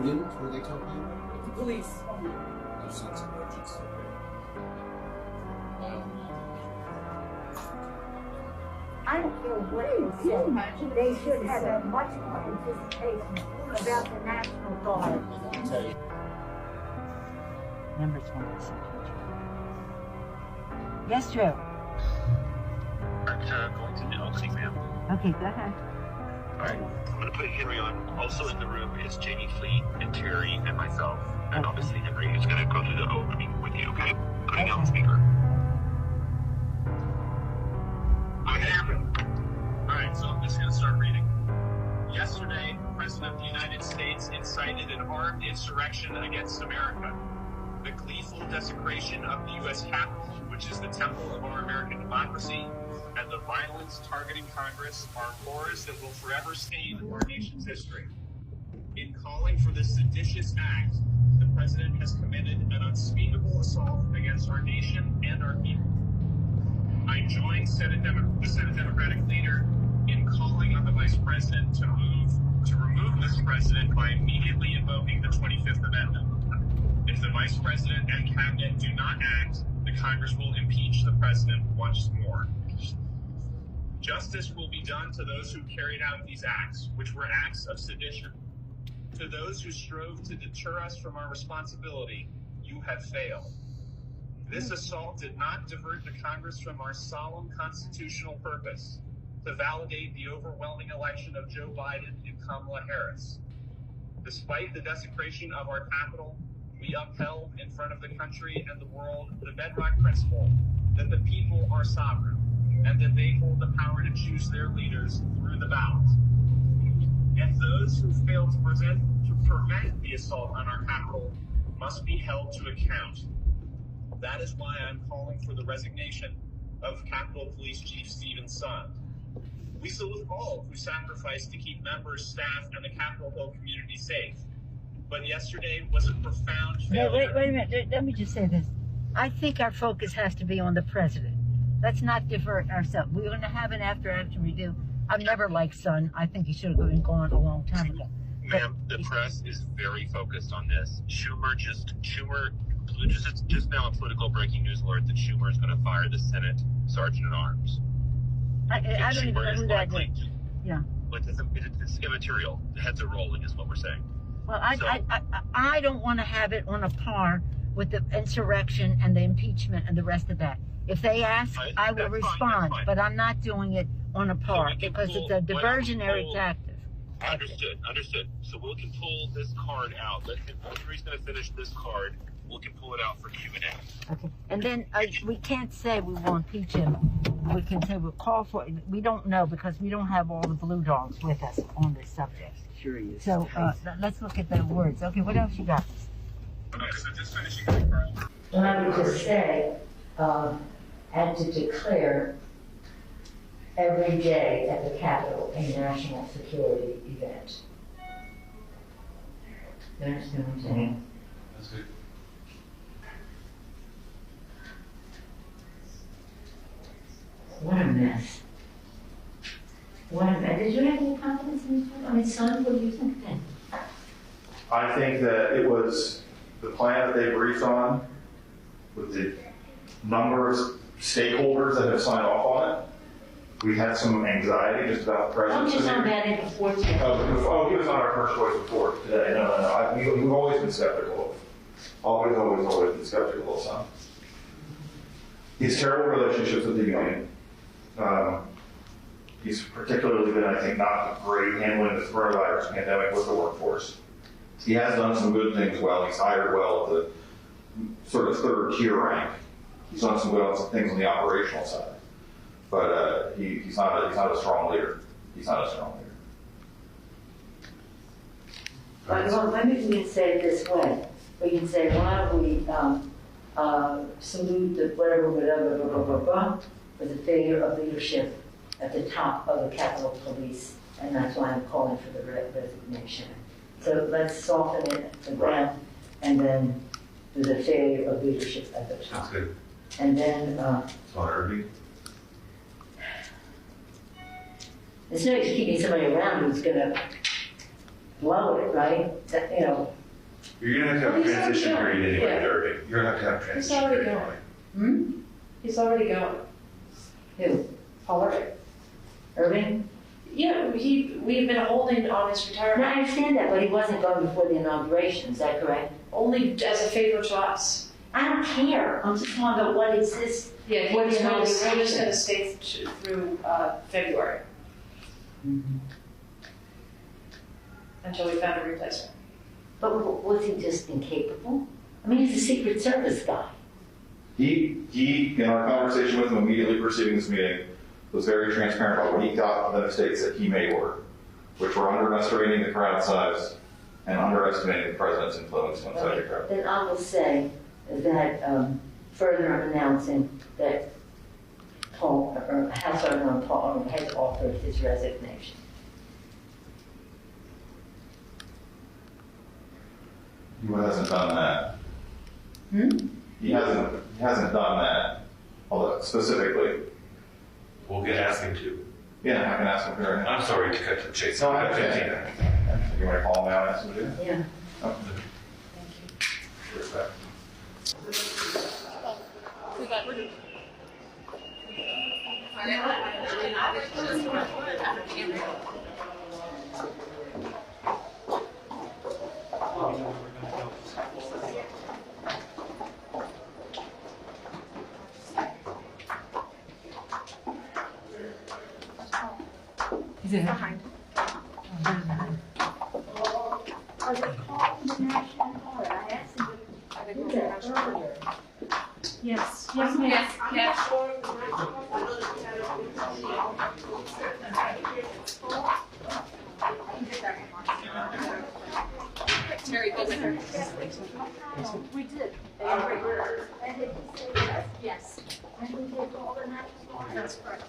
didn't? Who are they talking about? The police. No sense of urgency. I don't care what they say. They should have a much more anticipation about the National Guard. Number 26. Yes, Joe. Going to the opening, ma'am. Okay, go ahead. All right, I'm going to put Henry on. Also in the room is Jamie Fleet and Terry and myself. And obviously Henry is going to go through the opening with you, okay? Putting on the speaker. What happened? All right, so I'm just going to start reading. Yesterday, the President of the United States incited an armed insurrection against America. The gleeful desecration of the U.S. Capitol, which is the temple of our American democracy, and the violence targeting Congress are horrors that will forever stain our nation's history. In calling for this seditious act, the President has committed an unspeakable assault against our nation and our people. I join the Senate Democratic leader in calling on the Vice President to remove this President by immediately invoking the 25th Amendment. If the Vice President and Cabinet do not act, the Congress will impeach the President once more. Justice will be done to those who carried out these acts, which were acts of sedition. To those who strove to deter us from our responsibility, you have failed. This assault did not divert the Congress from our solemn constitutional purpose to validate the overwhelming election of Joe Biden and Kamala Harris. Despite the desecration of our Capitol, we upheld in front of the country and the world the bedrock principle that the people are sovereign and that they hold the power to choose their leaders through the ballot. And those who failed to prevent the assault on our Capitol must be held to account. That is why I'm calling for the resignation of Capitol Police Chief Stephen Sund. We salute all who sacrificed to keep members, staff, and the Capitol Hill community safe. But yesterday was a profound failure. Wait a minute. Let me just say this. I think our focus has to be on the President. Let's not divert ourselves. We're going to have an after-action review. I've never liked Sund. I think he should have been gone a long time ago. Ma'am, the press is very focused on this. Schumer just now a political breaking news alert that Schumer is going to fire the Senate Sergeant at Arms. I don't even know who that is. Yeah. But it's immaterial. The heads are rolling is what we're saying. Well, I don't want to have it on a par with the insurrection and the impeachment and the rest of that. If they ask, I will respond, but I'm not doing it on a par because it's a diversionary tactic. Understood. So we can pull this card out. Henry's going to finish this card. We can pull it out for Q&A. Okay. And then we can't say we will impeach him. We can say we'll call for it. We don't know because we don't have all the blue dogs with us on this subject. Curious. So let's look at the words. Okay, what else you got? Okay, so just finishing the card. Well, I would just say, and to declare every day at the Capitol a national security event. You understand what I'm saying? That's good. What a mess. What a mess. Did you have any confidence in each other? I mean, Sund, what do you think then? I think that it was the plan that they briefed on with the number of stakeholders that have signed off on it. We had some anxiety just about the Don't presence. just on that in before today. Oh, he was not our first choice before today. No. We've always been skeptical of. Always been skeptical of Sund. He's terrible relationships with the union. He's particularly been, I think, not great handling the coronavirus pandemic with the workforce. He has done some good things well. He's hired well at the sort of third tier rank. He's done some things on the operational side. But he's not a strong leader. He's not a strong leader. Well, maybe we can say it this way. We can say, why don't we salute the whatever, for the failure of leadership at the top of the Capitol Police, and that's why I'm calling for the resignation. So let's soften it to the ground, and then do the failure of leadership at the top. That's good. And then, It's not Irving. instead of keeping somebody around who's gonna blow it, right? That, you know, You're gonna have to have a transition period anyway, Irving. You're gonna have to have a He's transition already period going. anyway. He's already going. who? Already. Irving? Yeah, we've been holding on his No, retirement I understand that, but he wasn't going before the inauguration, is that correct? only as a favor to us. I don't care, I'm just talking about what exists. Yeah, he What was gonna, inauguration? he was gonna stay through February until we found a replacement. But was he just incapable? I mean, he's a Secret Service guy. He, in our conversation with him immediately preceding this meeting, was very transparent about what he got from the mistakes that he made were, which were underestimating the crowd size and underestimating the president's influence inside the crowd. Then I will say that further I'm announcing that House Order Paul has offered his resignation. He hasn't done that. He hasn't done that, although specifically. We'll get ask him to. Yeah, I can ask him here. I'm sorry to cut to the chase. No, I've got okay. 15 minutes. You want to call him now and ask him to do it? Yeah. Oh. Respect. Yes, yes. Terry, go with her. We did. And did he say yes? Yes. And we did all the national guard. That's correct.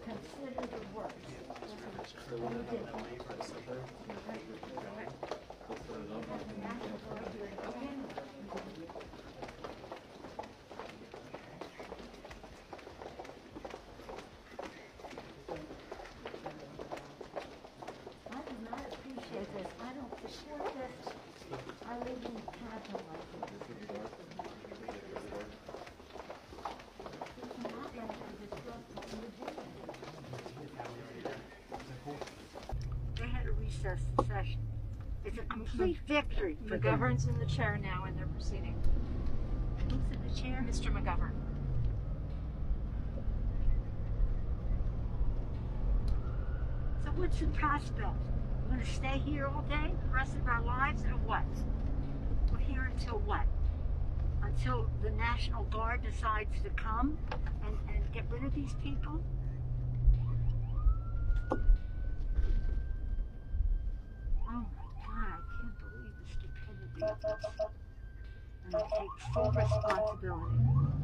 Consider the work. I do not appreciate this. I don't support this. I live in Canada like this. This is not going to disrupt the They had a recess session. It's a complete victory for them. McGovern's in the chair now and they're proceeding. Who's in the chair? Mr. McGovern. So what's the prospect? We're gonna stay here all day, the rest of our lives, or what? We're here until what? Until the National Guard decides to come and get rid of these people? Oh my God, I can't believe the stupidity of this. And I take full responsibility.